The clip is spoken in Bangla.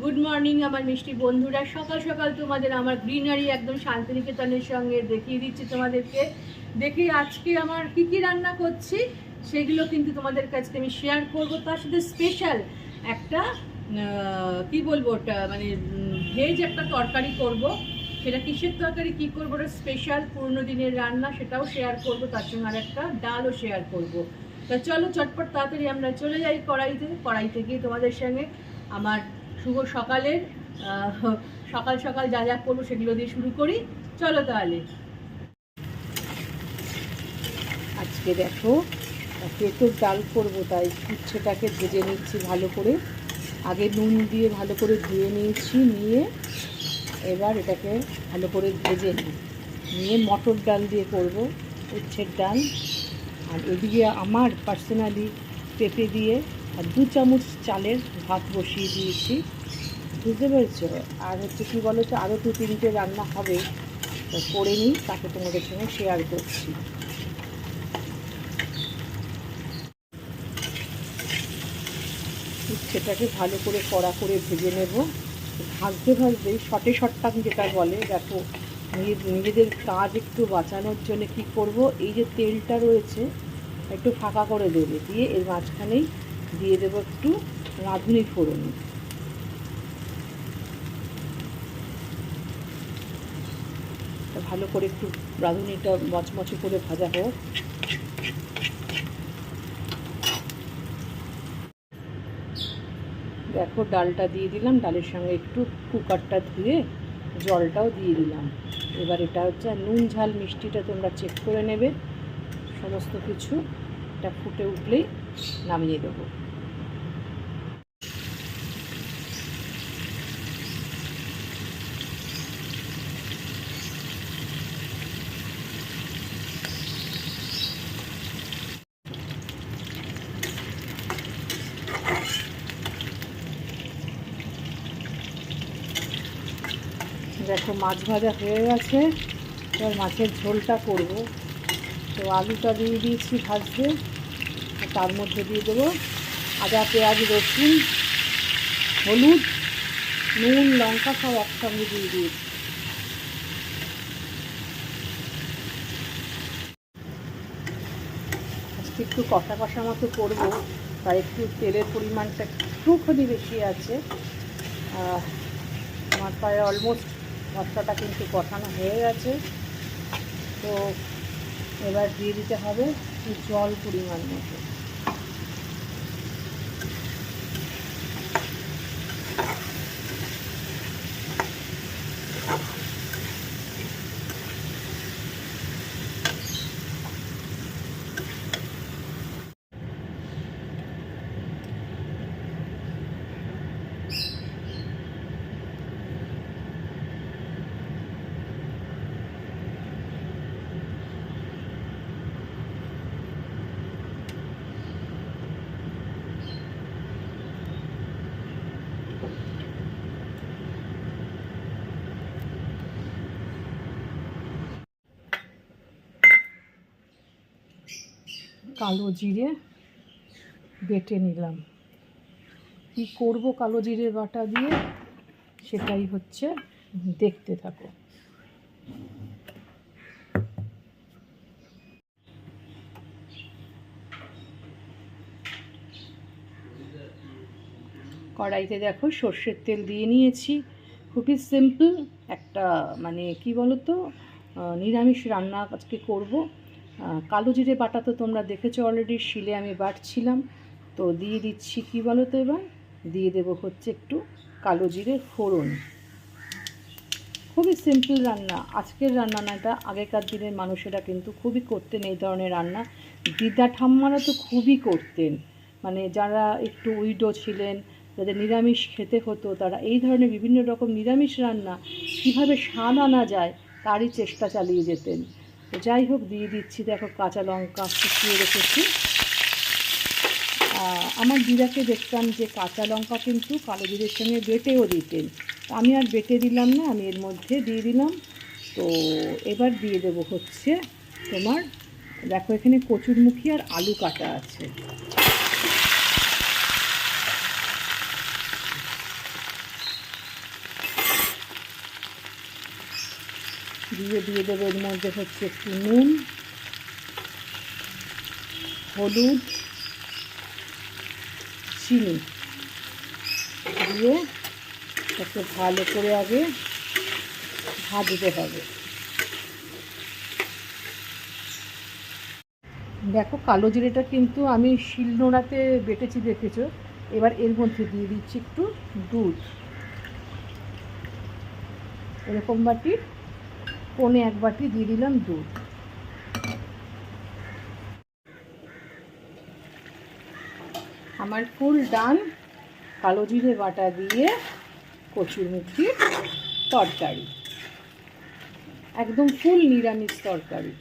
গুড মর্নিং আমার মিষ্টি বন্ধুরা। সকাল সকাল তোমাদের আমার গ্রিনারি একদম শান্তিনিকেতনের সঙ্গে দেখিয়ে দিচ্ছি তোমাদেরকে। দেখি আজকে আমার কি কি রান্না করছি সেগুলো কিন্তু তোমাদের কাছে আমি শেয়ার করব। তার সাথে স্পেশাল একটা কি বলবো, ওটা মানে ভেজ একটা তরকারি করব। সেটা কিসের তরকারি, কি করবো, ওটা স্পেশাল পুরনো দিনের রান্না, সেটাও শেয়ার করব। তার সঙ্গে আর একটা ডালও শেয়ার করব। তা চলো চটপট তাড়াতাড়ি আমরা চলে যাই কড়াইতে গিয়ে তোমাদের সঙ্গে আমার শুভ সকালের সকাল সকাল যা যা করবো সেগুলো দিয়ে শুরু করি। চলো তাহলে। আজকে দেখো পেঁপের ডাল করবো, তাই উচ্ছেটাকে ভেজে নিচ্ছি ভালো করে। আগে নুন দিয়ে ভালো করে ধুয়ে নিয়ে এবার এটাকে ভালো করে ভেজে নিয়ে মটর ডাল দিয়ে করব, উচ্ছের ডাল। আর এদিকে আমার পার্সোনালি পেঁপে দিয়ে আর 2 চামচ চালের ভাত বসিয়ে দিয়েছি, বুঝতে পেরেছ। আর হচ্ছে কী বলো তো, আরও 2-3টে রান্না হবে, করে নিই, তাকে তোমাদের সঙ্গে শেয়ার করছি। সেটাকে ভালো করে কড়া করে ভেজে নেব। ভাজতেই শর্টকাট যেটা বলে, দেখো নিজেদের কাজ একটু বাঁচানোর জন্য কি করব, এই যে তেলটা রয়েছে একটু ফাঁকা করে দেবে, দিয়ে এর মাঝখানেই দিয়ে দেবো একটু রাঁধুনি ফোড়ন। ভালো করে একটু রাঁধুনিটা মচমচে করে ভাজা হোক। দেখো ডালটা দিয়ে দিলাম, ডালের সঙ্গে একটু কুকারটা ধুয়ে জলটাও দিয়ে দিলাম। এবার এটা হচ্ছে নুন ঝাল মিষ্টিটা তোমরা চেক করে নেবে সমস্ত কিছু। এটা ফুটে উঠলেই নামিয়ে দেবো। দেখো মাছ ভাজা হয়ে গেছে, এবার মাছের ঝোলটা করব। তো আলুটা দিয়ে দিয়েছি ভাজতে, তার মধ্যে দিয়ে দেবো আদা পেঁয়াজ রসুন হলুদ নুন লঙ্কা সব একসঙ্গে দিয়ে দিয়েছি। আজকে একটু কষা কষা মতো করবো, তাই একটু তেলের পরিমাণটা একটুখানি বেশি আছে। আমার প্রায় অলমোস্ট মশলাটা কিন্তু কষানো হয়ে গেছে। তো এবার দিয়ে দিতে হবে জল পরিমাণ মতো। কালো জিরে বেটে নিলাম। কি করব কালো জিরে বাটা দিয়ে সেটাই হচ্ছে, দেখতে থাকো। কড়াইতে দেখো সর্ষের তেল দিয়ে নিয়েছি। খুবই সিম্পল একটা, মানে কি বলো তো, নিরামিষ রান্না আজকে করব। কালো জিরে বাটা তো তোমরা দেখেছো অলরেডি, শিলে আমি বাটছিলাম। তো দিয়ে দিচ্ছি কি বলো তো, এবার দিয়ে দেবো হচ্ছে একটু কালো জিরে ফোড়ন। খুবই সিম্পল রান্না, আজকের রান্না না, এটা আগেকার দিনের মানুষেরা কিন্তু খুবই করতেন এই ধরনের রান্না। দিদা ঠাম্মারা তো খুবই করতেন, মানে যারা একটু উইডো ছিলেন, যাদের নিরামিষ খেতে হতো, তারা এই ধরনের বিভিন্ন রকম নিরামিষ রান্না কীভাবে স্বাদ আনা যায় তারই চেষ্টা চালিয়ে যেতেন। তো যাই হোক, দিয়ে দিচ্ছি দেখো কাঁচা লঙ্কা শুকিয়ে রেখেছি। আমার দিদাকে দেখতাম যে কাঁচা লঙ্কা কিন্তু কালো জিরের সঙ্গে বেটেও দিতেন, আমি আর বেটে দিলাম না, আমি এর মধ্যে দিয়ে দিলাম। তো এবার দিয়ে দেবো হচ্ছে তোমার, দেখো এখানে কচুরমুখী আর আলু কাটা আছে। দিয়ে দেবো এর মধ্যে হচ্ছে একটু নুন, হলুদ, চিনি দিয়ে একটু ভালো করে আগে ভাজতে হবে। দেখো কালো জিরেটা কিন্তু আমি শিলনোড়াতে বেটেছি, দেখেছো। এবার এর মধ্যে দিয়ে দিচ্ছি একটু দুধ, এরকম বাটি 1 বাটি দিয়ে দিলাম দুধ। আমার ফুল ডান কালো জিরে বাটা দিয়ে কচুরমুখির তরকারি, একদম ফুল নিরামিষ তরকারি।